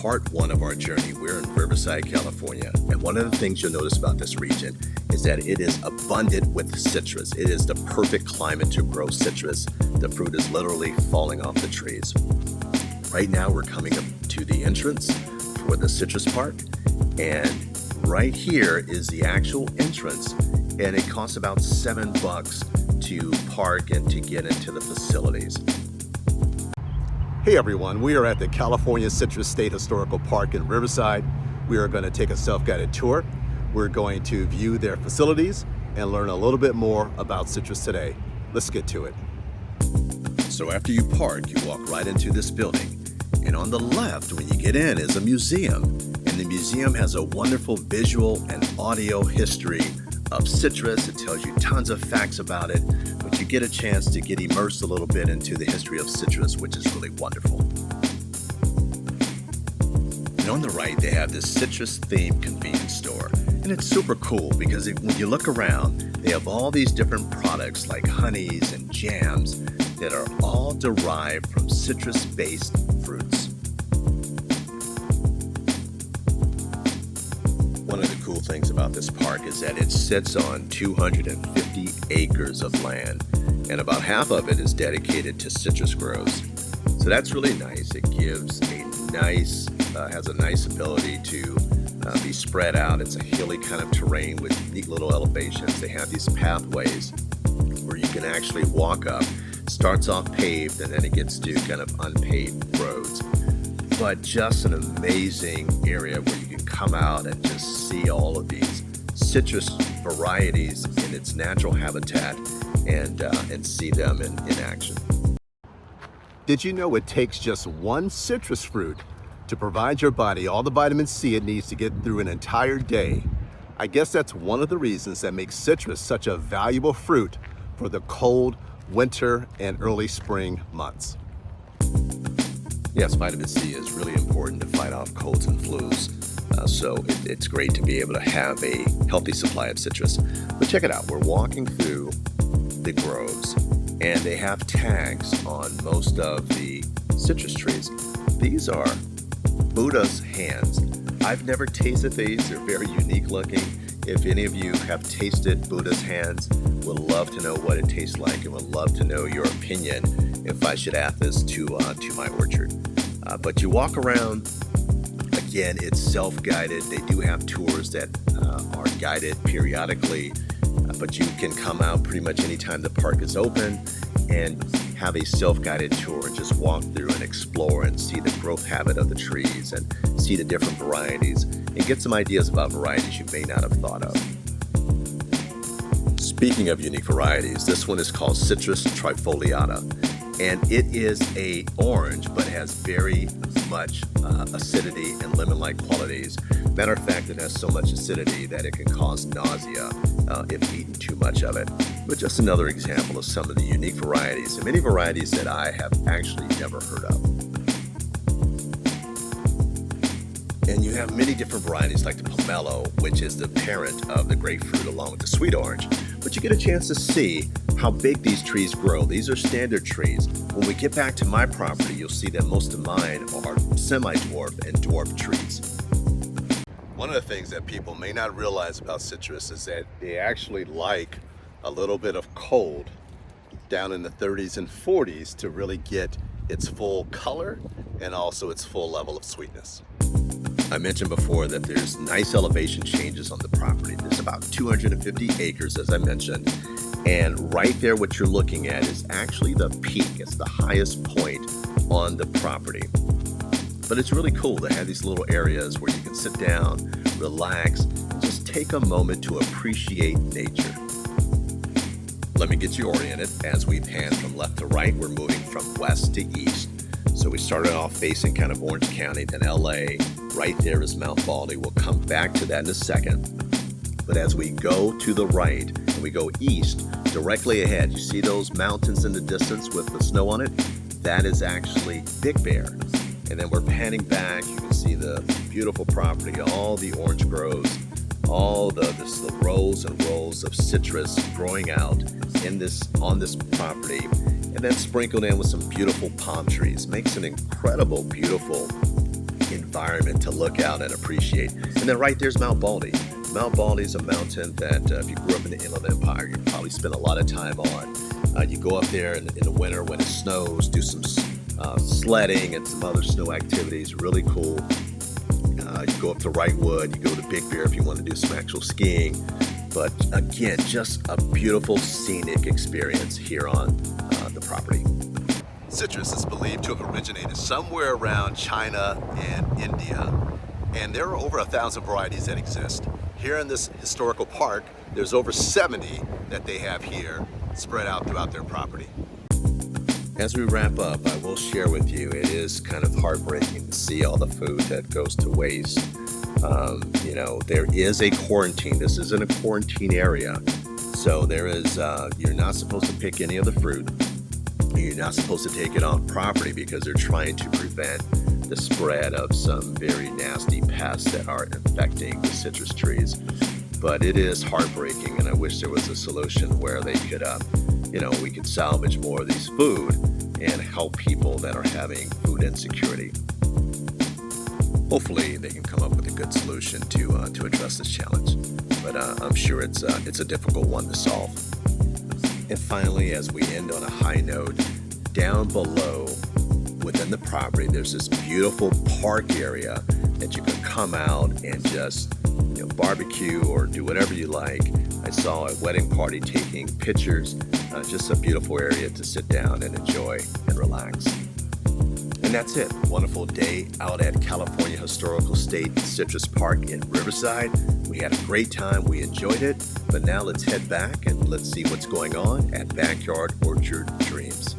part one of our journey. We're in Riverside, California, and one of the things you'll notice about this region is that it is abundant with citrus. It is the perfect climate to grow citrus. The fruit is literally falling off the trees. Right now we're coming up to the entrance for the citrus park, and right here is the actual entrance, and it costs about $7 to park and to get into the facilities. Hey everyone, we are at the California Citrus State Historical Park in Riverside. We are going to take a self-guided tour. We're going to view their facilities and learn a little bit more about citrus today. Let's get to it. So after you park, you walk right into this building. And on the left, when you get in, is a museum. And the museum has a wonderful visual and audio history of citrus. It tells you tons of facts about it, but you get a chance to get immersed a little bit into the history of citrus, which is really wonderful. And on the right, they have this citrus-themed convenience store. And it's super cool because when you look around, they have all these different products like honeys and jams that are all derived from citrus-based fruits. One of the cool things about this park is that it sits on 250 acres of land, and about half of it is dedicated to citrus groves. So that's really nice. It gives has a nice ability to be spread out. It's a hilly kind of terrain with neat little elevations. They have these pathways where you can actually walk up. Starts off paved and then it gets to kind of unpaved roads. But just an amazing area where you can come out and just see all of these citrus varieties in its natural habitat and see them in action. Did you know it takes just one citrus fruit to provide your body all the vitamin C it needs to get through an entire day? I guess that's one of the reasons that makes citrus such a valuable fruit for the cold winter and early spring months. Yes, vitamin C is really important to fight off colds and flus. So it's great to be able to have a healthy supply of citrus. But check it out, we're walking through the groves and they have tags on most of the citrus trees. These are Buddha's hands. I've never tasted these, they're very unique looking. If any of you have tasted Buddha's hands, would love to know what it tastes like and would love to know your opinion if I should add this to my orchard. But you walk around, again, it's self-guided. They do have tours that are guided periodically, but you can come out pretty much anytime the park is open and have a self-guided tour and just walk through and explore and see the growth habit of the trees and see the different varieties and get some ideas about varieties you may not have thought of. Speaking of unique varieties, this one is called Citrus trifoliata, and it is a orange but has very much acidity and lemon-like qualities. Matter of fact, it has so much acidity that it can cause nausea if eaten too much of it. But just another example of some of the unique varieties, and many varieties that I have actually never heard of. And you have many different varieties like the pomelo, which is the parent of the grapefruit along with the sweet orange. But you get a chance to see how big these trees grow. These are standard trees. When we get back to my property, you'll see that most of mine are semi-dwarf and dwarf trees. One of the things that people may not realize about citrus is that they actually like a little bit of cold down in the 30s and 40s to really get its full color and also its full level of sweetness. I mentioned before that there's nice elevation changes on the property. There's about 250 acres, as I mentioned, and right there what you're looking at is actually the peak. It's the highest point on the property. But it's really cool to have these little areas where you can sit down, relax, and just take a moment to appreciate nature. Let me get you oriented. As we pan from left to right, we're moving from west to east. So we started off facing kind of Orange County, then LA. Right there is Mount Baldy. We'll come back to that in a second. But as we go to the right and we go east, directly ahead, you see those mountains in the distance with the snow on it? That is actually Big Bear. And then we're panning back. You can see the beautiful property, all the orange groves, all the rows and rows of citrus growing out on this property, and then sprinkled in with some beautiful palm trees. Makes an incredible, beautiful environment environment to look out and appreciate. And then right there's Mount Baldy. Mount Baldy is a mountain that if you grew up in the Inland Empire, you probably spent a lot of time on. You go up there in the winter when it snows, do some sledding and some other snow activities, really cool. You go up to Wrightwood, you go to Big Bear if you want to do some actual skiing. But again, just a beautiful scenic experience here on the property. Citrus is believed to have originated somewhere around China and India, and there are over 1,000 varieties that exist. Here in this historical park, there's over 70 that they have here spread out throughout their property. As we wrap up, I will share with you, it is kind of heartbreaking to see all the food that goes to waste. There is a quarantine. This isn't a quarantine area. So there is, you're not supposed to pick any of the fruit. You're not supposed to take it on property because they're trying to prevent the spread of some very nasty pests that are infecting the citrus trees. But it is heartbreaking, and I wish there was a solution where they could, we could salvage more of these food and help people that are having food insecurity. Hopefully they can come up with a good solution to address this challenge, but I'm sure it's a difficult one to solve. And finally, as we end on a high note, down below within the property, there's this beautiful park area that you can come out and just barbecue or do whatever you like. I saw a wedding party taking pictures, just a beautiful area to sit down and enjoy and relax. And that's it. Wonderful day out at California Historical State Citrus Park in Riverside. We had a great time. We enjoyed it. But now let's head back and let's see what's going on at Backyard Orchard Dreams.